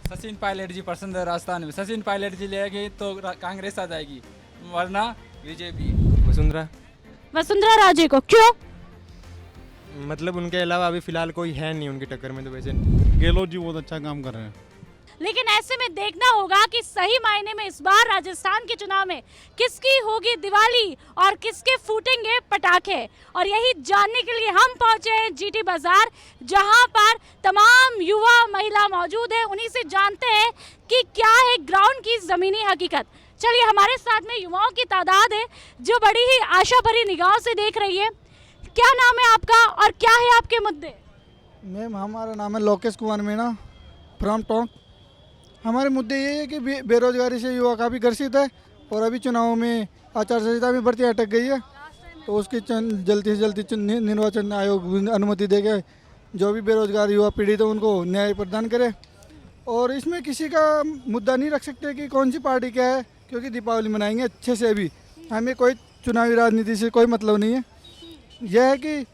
सचिन पायलट जी पसंद है राजस्थान में। सचिन पायलट जी लेगी तो कांग्रेस आ जाएगी, वरना बीजेपी। वसुंधरा। वसुंधरा राजे को क्यों? मतलब उनके अलावा अभी फिलहाल कोई है नहीं उनकी टक्कर में, तो वैसे गहलोत जी बहुत अच्छा काम कर रहे हैं। लेकिन ऐसे में देखना होगा कि सही मायने में इस बार राजस्थान के चुनाव में किसकी होगी दिवाली और किसके फूटेंगे पटाखे। और यही जानने के लिए हम पहुंचे हैं जीटी बाजार, जहां पर तमाम युवा महिला मौजूद है। उन्हीं से जानते हैं कि क्या है ग्राउंड की जमीनी हकीकत। चलिए, हमारे साथ में युवाओं की तादाद है जो बड़ी ही आशा भरी निगाहों से देख रही है। क्या नाम है आपका और क्या है आपके मुद्दे? मैम, हमारा नाम है लोकेश कुमार मीणा फ्रॉम टोंक। हमारे मुद्दे ये है कि बेरोजगारी से युवा काफ़ी ग्रसित है और अभी चुनाव में आचार संहिता में भर्ती अटक गई है, तो उसकी जल्दी से जल्दी निर्वाचन आयोग अनुमति देके जो भी बेरोजगार युवा पीड़ित है उनको न्याय प्रदान करे। और इसमें किसी का मुद्दा नहीं रख सकते कि कौन सी पार्टी क्या है, क्योंकि दीपावली मनाएंगे अच्छे से। अभी हमें कोई चुनावी राजनीति से कोई मतलब नहीं है। यह है कि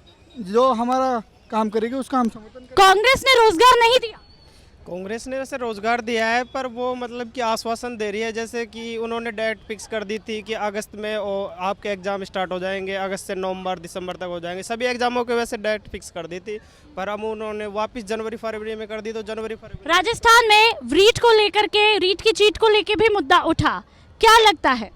जो हमारा काम करेगी उसका हम समर्थन करेंगे। कांग्रेस ने रोजगार नहीं दिया। कांग्रेस ने वैसे रोजगार दिया है, पर वो मतलब कि आश्वासन दे रही है। जैसे कि उन्होंने डेट फिक्स कर दी थी कि अगस्त में आपके एग्जाम स्टार्ट हो जाएंगे, अगस्त से नवंबर दिसंबर तक हो जाएंगे। सभी एग्जामों के वैसे डेट फिक्स कर दी थी, पर अब उन्होंने वापस जनवरी फरवरी में कर दी, तो जनवरी फरवरी। राजस्थान में रीट को लेकर के, रीट की चीट को लेकर भी मुद्दा उठा, क्या लगता है?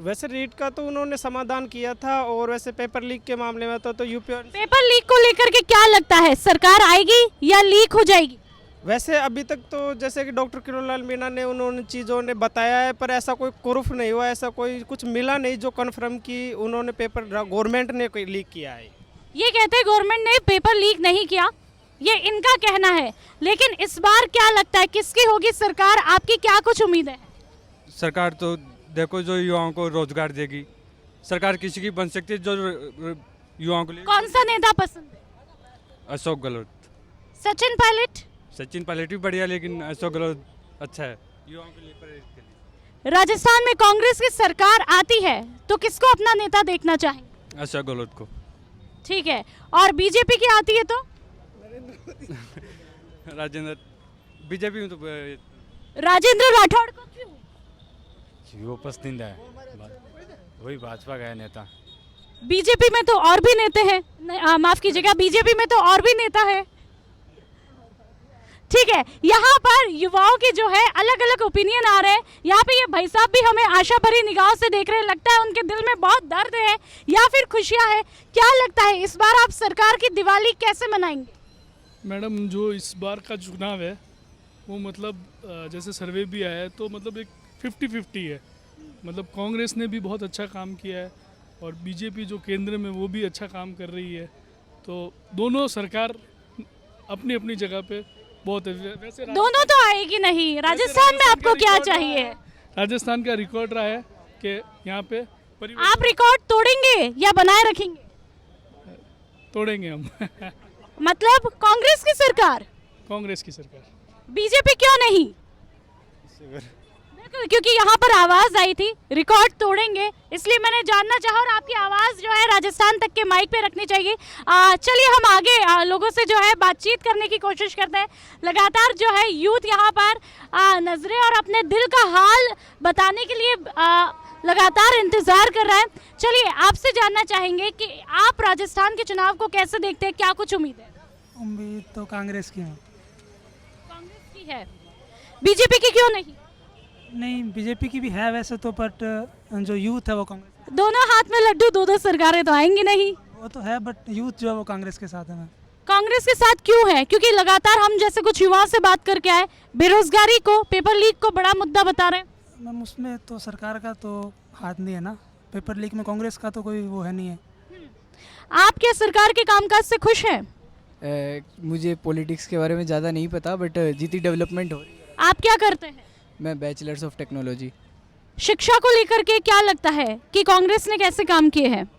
वैसे रीट का तो उन्होंने समाधान किया था, और वैसे पेपर लीक के मामले में तो यूपी पेपर लीक को लेकर के क्या लगता है, सरकार आएगी या लीक हो जाएगी? वैसे अभी तक तो जैसे कि डॉक्टर किरोड़लाल मीणा ने उन्होंने चीज़ों ने बताया है, पर ऐसा कोई प्रूफ नहीं हुआ, ऐसा कोई कुछ मिला नहीं जो कन्फर्म कि उन्होंने पेपर गवर्नमेंट ने कोई लीक किया है। ये कहते हैं गवर्नमेंट ने पेपर लीक नहीं किया, ये इनका कहना है। लेकिन इस बार क्या लगता है किसकी होगी सरकार, आपकी क्या कुछ उम्मीद है? सरकार तो देखो जो युवाओं को रोजगार देगी, सरकार किसी की बन सकती है जो युवाओं को लिए। कौन सा नेता पसंद है? अशोक गहलोत। सचिन पायलट? सचिन पायलट भी बढ़िया, लेकिन अशोक गहलोत अच्छा है युवाओं के लिए, प्रेरित के लिए। राजस्थान में कांग्रेस की सरकार आती है तो किसको अपना नेता देखना चाहेंगे? अशोक गहलोत को। ठीक है, और बीजेपी की आती है तो? राजेंद्र। बीजेपी में तो राजेंद्र राठौड़ को क्यों? वो पसंदीदा है, वही भाजपा का है नेता। बीजेपी में तो और भी नेता हैं, माफ कीजिएगा, बीजेपी में तो और भी नेता है। ठीक है, यहाँ पर युवाओं के जो है अलग अलग ओपिनियन आ रहे हैं। यहाँ पे ये भाई साहब भी हमें आशा भरी निगाहों से देख रहे हैं, लगता है उनके दिल में बहुत दर्द है या फिर खुशियाँ है। क्या लगता है इस बार आप सरकार की दिवाली कैसे मनाएंगे? मैडम, जो इस बार का चुनाव है वो मतलब जैसे सर्वे भी आया है तो मतलब एक 50-50 है। मतलब कांग्रेस ने भी बहुत अच्छा काम किया है और बीजेपी जो केंद्र में वो भी अच्छा काम कर रही है, तो दोनों सरकार अपनी अपनी जगह पे बहुत है। वैसे दोनों तो आएगी नहीं। राजस्थान में आपको क्या चाहिए? राजस्थान का रिकॉर्ड रहा है कि यहाँ पे आप रिकॉर्ड तोड़ेंगे या बनाए रखेंगे? तोड़ेंगे हम। मतलब कांग्रेस की सरकार? कांग्रेस की सरकार। बीजेपी क्यों नहीं? बिल्कुल, क्योंकि यहाँ पर आवाज आई थी रिकॉर्ड तोड़ेंगे, इसलिए मैंने जानना चाहा और आपकी आवाज जो है राजस्थान तक के माइक पे रखनी चाहिए। चलिए हम आगे लोगों से जो है बातचीत करने की कोशिश करते हैं। लगातार जो है यूथ यहाँ पर नजरे और अपने दिल का हाल बताने के लिए लगातार इंतजार कर रहा है। चलिए आपसे जानना चाहेंगे कि आप राजस्थान के चुनाव को कैसे देखते हैं, क्या कुछ उम्मीद है? उम्मीद तो कांग्रेस की है। कांग्रेस की है, बीजेपी की क्यों नहीं? नहीं, बीजेपी की भी है वैसे तो, बट जो यूथ है वो कांग्रेस। दोनों हाथ में लड्डू, दो सरकारें तो आएंगी नहीं। वो तो है, बट यूथ जो है वो कांग्रेस के साथ है। मैं कांग्रेस के साथ क्यों है? क्योंकि लगातार हम जैसे कुछ युवाओं से बात करके आए, बेरोजगारी को, पेपर लीक को बड़ा मुद्दा बता रहे हैं। मैम, उसमें तो सरकार का तो हाथ नहीं है ना। पेपर लीक में कांग्रेस का तो कोई वो है नहीं है। आप क्या सरकार के कामकाज से खुश हैं? मुझे पॉलिटिक्स के बारे में ज़्यादा नहीं पता, बट जितनी डेवलपमेंट हो रही है। आप क्या करते हैं? मैं बैचलर्स ऑफ टेक्नोलॉजी। शिक्षा को लेकर के क्या लगता है कि कांग्रेस ने कैसे काम किए हैं?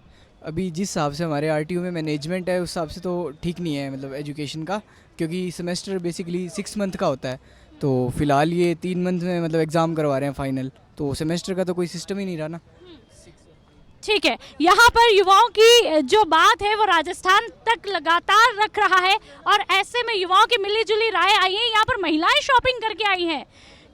अभी जिस हिसाब से हमारे आरटीयू में मैनेजमेंट है उस हिसाब से तो ठीक नहीं है, मतलब एजुकेशन का, क्योंकि सेमेस्टर बेसिकली 6 मंथ का होता है, तो फिलहाल ये 3 मंथ में मतलब एग्ज़ाम करवा रहे हैं फाइनल, तो सेमेस्टर का तो कोई सिस्टम ही नहीं रहा ना। ठीक है, यहाँ पर युवाओं की जो बात है वो राजस्थान तक लगातार रख रहा है और ऐसे में युवाओं की मिली जुली राय आई है। यहाँ पर महिलाएं शॉपिंग करके आई हैं।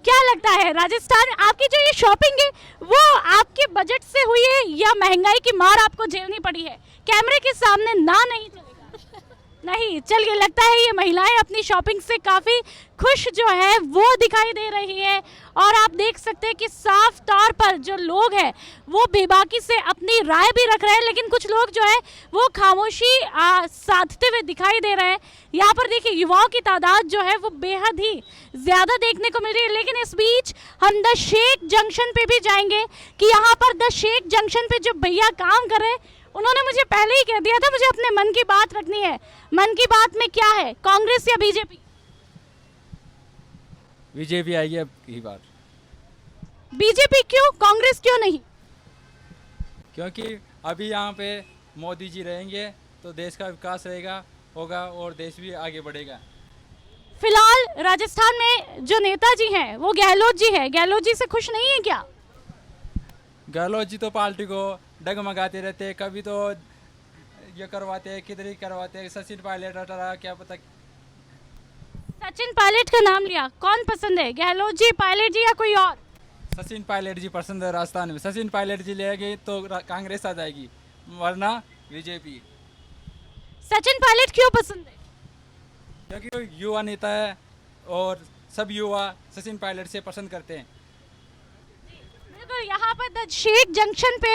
क्या लगता है राजस्थान, आपकी जो ये शॉपिंग है वो आपके बजट से हुई है या महंगाई की मार आपको झेलनी पड़ी है? कैमरे के सामने ना नहीं चलेगा नहीं, चलिए, लगता है ये महिलाएं अपनी शॉपिंग से काफ़ी खुश जो है वो दिखाई दे रही है। और आप देख सकते हैं कि साफ तौर पर जो लोग हैं वो बेबाकी से अपनी राय भी रख रहे हैं, लेकिन कुछ लोग जो है वो खामोशी साधते हुए दिखाई दे रहे हैं। यहाँ पर देखिए युवाओं की तादाद जो है वो बेहद ही ज़्यादा देखने को मिल रही है। लेकिन इस बीच हम द शेख जंक्शन पे भी जाएंगे कि यहाँ पर द शेख जंक्शन पे जो भैया काम कर रहे हैं उन्होंने मुझे पहले ही कह दिया था मुझे अपने मन की बात रखनी है। मन की बात में क्या है, कांग्रेस या बीजेपी? बीजेपी आएगी अब की बार। बीजेपी क्यों, कांग्रेस क्यों नहीं? क्योंकि अभी यहाँ पे मोदी जी रहेंगे तो देश का विकास रहेगा होगा और देश भी आगे बढ़ेगा। फिलहाल राजस्थान में जो नेताजी हैं वो गहलोत जी हैं। गहलोत जी से खुश नहीं है क्या? गहलोत जी तो पार्टी को डगमगाते रहते हैं, कभी तो ये करवाते हैं, किधर ही करवाते हैं। सचिन पायलट हटा, क्या पता। सचिन पायलट का नाम लिया, कौन पसंद है, गहलोत जी, पायलट जी या कोई और? सचिन पायलट जी पसंद है राजस्थान में। सचिन पायलट जी लेगी तो कांग्रेस आ जाएगी, वरना बीजेपी। सचिन पायलट क्यों पसंद है? क्योंकि वो युवा नेता है और सब युवा सचिन पायलट से पसंद करते हैं। बिल्कुल, यहाँ पर द शेख जंक्शन पे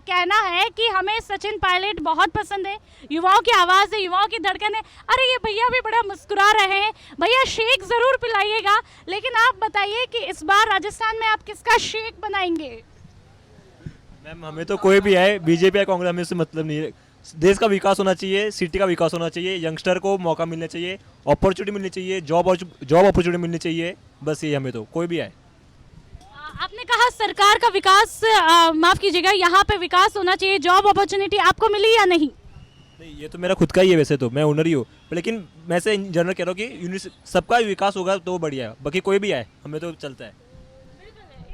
कहना है कि हमें सचिन पायलट बहुत पसंद है। युवाओं की आवाज़ है, युवाओं की धड़कन है। अरे ये भैया भी बड़ा मुस्कुरा रहे हैं। भैया शेख ज़रूर पिलाइएगा, लेकिन आप बताइए कि इस बार राजस्थान में आप किसका शेख बनाएंगे? मैम हमें तो कोई भी आए, बीजेपी या कांग्रेस, हमें उससे मतलब नहीं है। देश का विकास होना चाहिए, सिटी का विकास होना चाहिए, यंगस्टर को मौका मिलना चाहिए, अपॉर्चुनिटी मिलनी चाहिए, जॉब अपॉर्चुनिटी मिलनी चाहिए, बस ये हमें तो कोई भी आए। आपने कहा सरकार का विकास, माफ़ कीजिएगा, यहाँ पे विकास होना चाहिए, जॉब अपॉर्चुनिटी आपको मिली या नहीं? नहीं, ये तो मेरा खुद का ही है, वैसे तो मैं ओनर ही हूँ, लेकिन मैं से जनरल कह रहा हूँ कि सबका विकास होगा तो बढ़िया है, बाकी कोई भी आए हमें तो चलता है।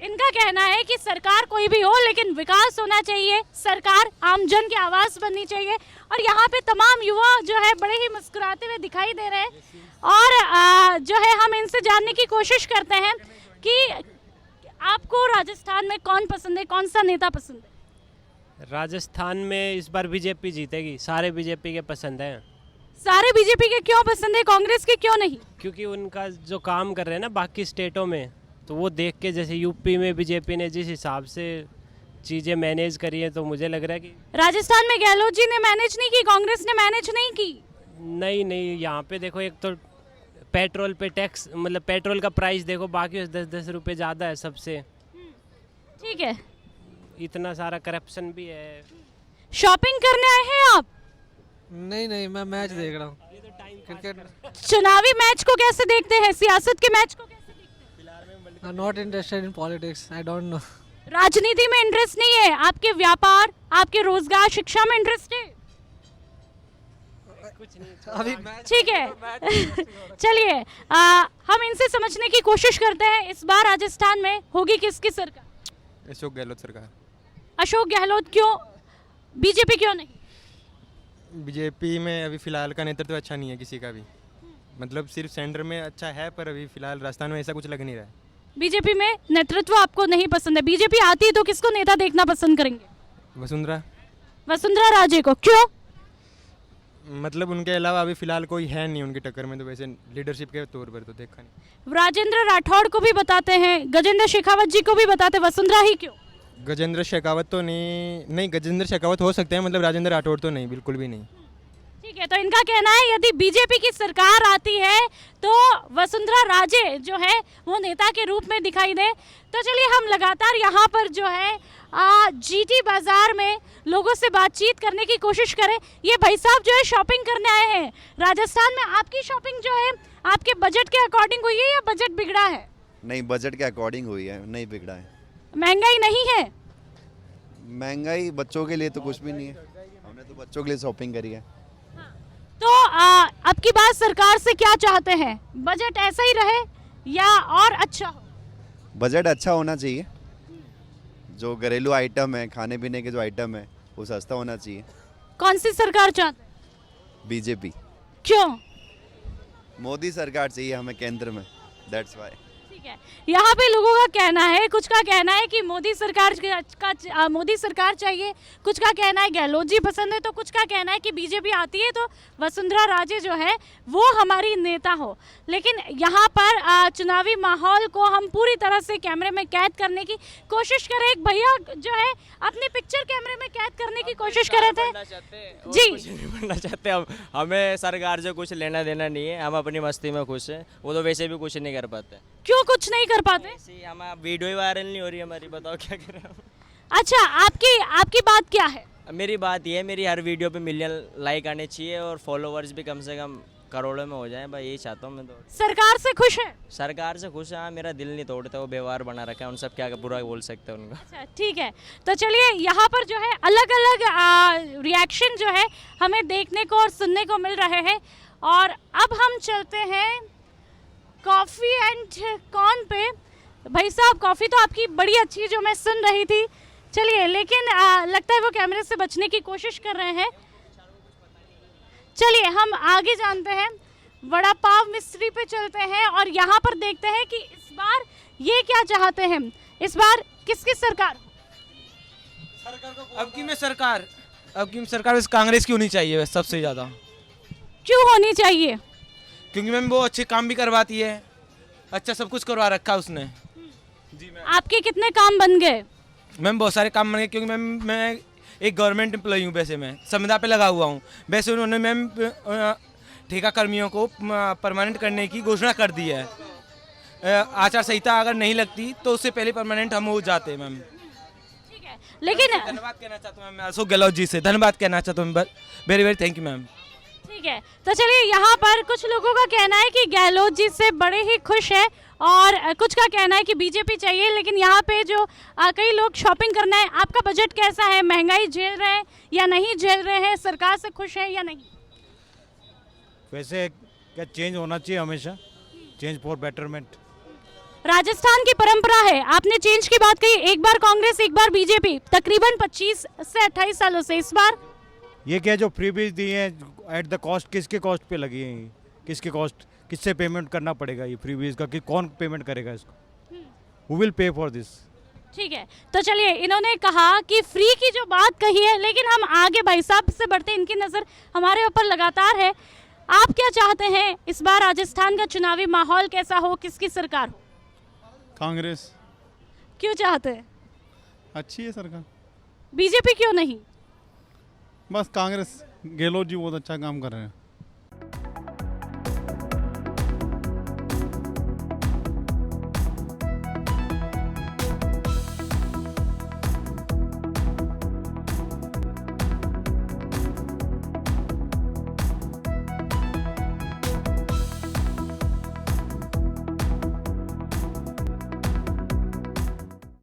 इनका कहना है कि सरकार कोई भी हो लेकिन विकास होना चाहिए, सरकार आमजन की आवाज़ बननी चाहिए। और यहाँ पे तमाम युवा जो है बड़े ही मुस्कुराते हुए दिखाई दे रहे हैं। और जो है हम इनसे जानने की कोशिश करते हैं कि आपको राजस्थान में कौन पसंद है, कौन सा नेता पसंद है? राजस्थान में इस बार बीजेपी जीतेगी, सारे बीजेपी के पसंद हैं। सारे बीजेपी के क्यों पसंद है, कांग्रेस के क्यों नहीं? क्योंकि उनका जो काम कर रहे हैं ना बाकी स्टेटों में, तो वो देख के, जैसे यूपी में बीजेपी ने जिस हिसाब से चीज़ें मैनेज करी है, तो मुझे लग रहा है कि राजस्थान में गहलोत जी ने मैनेज नहीं की, कांग्रेस ने मैनेज नहीं की। नहीं, यहाँ पे देखो, एक तो पेट्रोल पे टैक्स, मतलब पेट्रोल का प्राइस देखो, बाकी 10-10 रुपये ज़्यादा है सबसे। ठीक है, इतना सारा करप्शन भी है। शॉपिंग करने आए हैं आप? नहीं, मैं मैच देख रहा हूँ, क्रिकेट। चुनावी मैच को कैसे देखते हैं, सियासत के मैच को कैसे देखते हैं? Not interested in politics, I don't know. राजनीति में इंटरेस्ट नहीं है, आपके व्यापार, आपके रोजगार, शिक्षा में इंटरेस्ट है? अभी ठीक है, चलिए हम इनसे समझने की कोशिश करते हैं। इस बार राजस्थान में होगी किसकी सरकार? अशोक गहलोत सरकार। अशोक गहलोत क्यों, बीजेपी क्यों नहीं? बीजेपी में अभी फिलहाल का नेतृत्व अच्छा नहीं है किसी का भी, मतलब सिर्फ सेंटर में अच्छा है, पर अभी फिलहाल राजस्थान में ऐसा कुछ लग नहीं रहा है। बीजेपी में नेतृत्व आपको नहीं पसंद है? बीजेपी आती है तो किसको नेता देखना पसंद करेंगे? वसुंधरा राजे को। क्यों? मतलब उनके अलावा अभी फिलहाल कोई है नहीं उनकी टक्कर में, तो वैसे लीडरशिप के तौर पर तो देखा नहीं। राजेंद्र राठौड़ को भी बताते हैं, गजेंद्र शेखावत जी को भी बताते हैं, वसुंधरा ही क्यों? गजेंद्र शेखावत तो नहीं, गजेंद्र शेखावत हो सकते हैं, मतलब राजेंद्र राठौड़ तो नहीं, बिल्कुल भी नहीं। ठीक है, तो इनका कहना है यदि बीजेपी की सरकार आती है तो वसुंधरा राजे जो है वो नेता के रूप में दिखाई दे। तो चलिए हम लगातार यहाँ पर जो है जीटी बाजार में लोगों से बातचीत करने की कोशिश करें। ये भाई साहब जो है शॉपिंग करने आए हैं राजस्थान में। आपकी शॉपिंग जो है आपके बजट के अकॉर्डिंग हुई है या बजट बिगड़ा है? नहीं, बजट के अकॉर्डिंग हुई है, नहीं बिगड़ा है। महंगाई नहीं है? महंगाई बच्चों के लिए तो कुछ भी नहीं है, हमने तो बच्चों के लिए शॉपिंग करी है। तो अब की बात सरकार से क्या चाहते हैं, बजट ऐसा ही रहे या और अच्छा हो? बजट अच्छा होना चाहिए, जो घरेलू आइटम है, खाने पीने के जो आइटम है, वो सस्ता होना चाहिए। कौन सी सरकार चाहते हैं? बीजेपी। क्यों? मोदी सरकार चाहिए हमें केंद्र में, दैट्स वाई। ठीक है, यहाँ पे लोगों का कहना है, कुछ का कहना है कि मोदी सरकार मोदी सरकार चाहिए, कुछ का कहना है गहलोत जी पसंद है, तो कुछ का कहना है कि बीजेपी आती है तो वसुंधरा राजे जो है वो हमारी नेता हो। लेकिन यहाँ पर चुनावी माहौल को हम पूरी तरह से कैमरे में कैद करने की कोशिश करें। एक भैया जो है अपनी पिक्चर कैमरे में कैद करने की कोशिश कर रहे थे। जी, कुछ नहीं बनना चाहते हम, हमें सरकार से कुछ लेना देना नहीं है, हम अपनी मस्ती में खुश हैं। वो तो वैसे भी कुछ नहीं कर पाते। क्यों कुछ नहीं कर पाते? हम वीडियो ही वायरल नहीं हो रही हमारी, बताओ क्या करें हम। अच्छा, आपकी बात क्या है? मेरी बात ये है, मेरी हर वीडियो पे मिलियन लाइक आने चाहिए और फॉलोवर्स भी कम से कम करोड़ों में हो जाएं, भाई यही चाहता हूँ मैं। तो सरकार से खुश है? सरकार से खुश है, हाँ, मेरा दिल नहीं तोड़ता, वो व्यवहार बना रखा है, उन सब क्या बुरा बोल सकते हैं उनका। अच्छा, ठीक है, तो चलिए यहाँ पर जो है अलग अलग रिएक्शन जो है हमें देखने को और सुनने को मिल रहे हैं। और अब हम चलते हैं कॉफ़ी एंड कॉर्न पे। भाई साहब, कॉफ़ी तो आपकी बड़ी अच्छी जो मैं सुन रही थी, चलिए, लेकिन लगता है वो कैमरे से बचने की कोशिश कर रहे हैं। चलिए हम आगे जानते हैं, वड़ा पाव मिस्ट्री पे चलते हैं और यहाँ पर देखते हैं कि इस बार ये क्या चाहते हैं, इस बार किसकी सरकार? अब की सरकार बस कांग्रेस की होनी चाहिए सबसे ज़्यादा। क्यों होनी चाहिए? क्योंकि मैम वो अच्छे काम भी करवाती है, अच्छा सब कुछ करवा रखा है उसने। जी मैम। आपके कितने काम बन गए? मैम बहुत सारे काम बन गए, क्योंकि मैम मैं एक गवर्नमेंट एम्प्लॉई हूँ, वैसे मैं संविदा पे लगा हुआ हूँ। वैसे उन्होंने मैम ठेका कर्मियों को परमानेंट करने की घोषणा कर दी है। आचार संहिता अगर नहीं लगती तो उससे पहले परमानेंट हम हो जाते मैम। ठीक है, लेकिन धन्यवाद कहना चाहता हूँ मैं अशोक गहलोत जी से, धन्यवाद कहना चाहता हूँ, very very thank you ma'am. ठीक है, तो चलिए यहाँ पर कुछ लोगों का कहना है कि गहलोत जी से बड़े ही खुश है और कुछ का कहना है कि बीजेपी चाहिए। लेकिन यहाँ पे जो कई लोग शॉपिंग करना है, आपका बजट कैसा है? महंगाई झेल रहे हैं या नहीं झेल रहे हैं? सरकार से खुश है या नहीं? वैसे क्या चेंज होना चाहिए हमेशा, चेंज फॉर बेटरमेंट। राजस्थान की परंपरा है, आपने चेंज की बात कही, एक बार कांग्रेस एक बार बीजेपी, तकरीबन 25 से 28 सालों से। इस बार ये क्या जो फ्रीबीज दी है एट द कॉस्ट, किसके कॉस्ट पे लगी है? किसके कॉस्ट, किससे पेमेंट करना पड़ेगा ये फ्रीबीज का, कि कौन पेमेंट करेगा इसको? Who will pay for this? ठीक है, तो चलिए, इन्होंने कहा कि फ्री की जो बात कही है, लेकिन हम आगे भाई साहब से बढ़ते, इनकी नज़र हमारे ऊपर लगातार है। आप क्या चाहते हैं इस बार राजस्थान का चुनावी माहौल कैसा हो, किसकी सरकार हो? कांग्रेस। क्यों चाहते हैं? अच्छी है सरकार। बीजेपी क्यों नहीं? बस कांग्रेस, गहलोत जी बहुत अच्छा काम कर रहे हैं।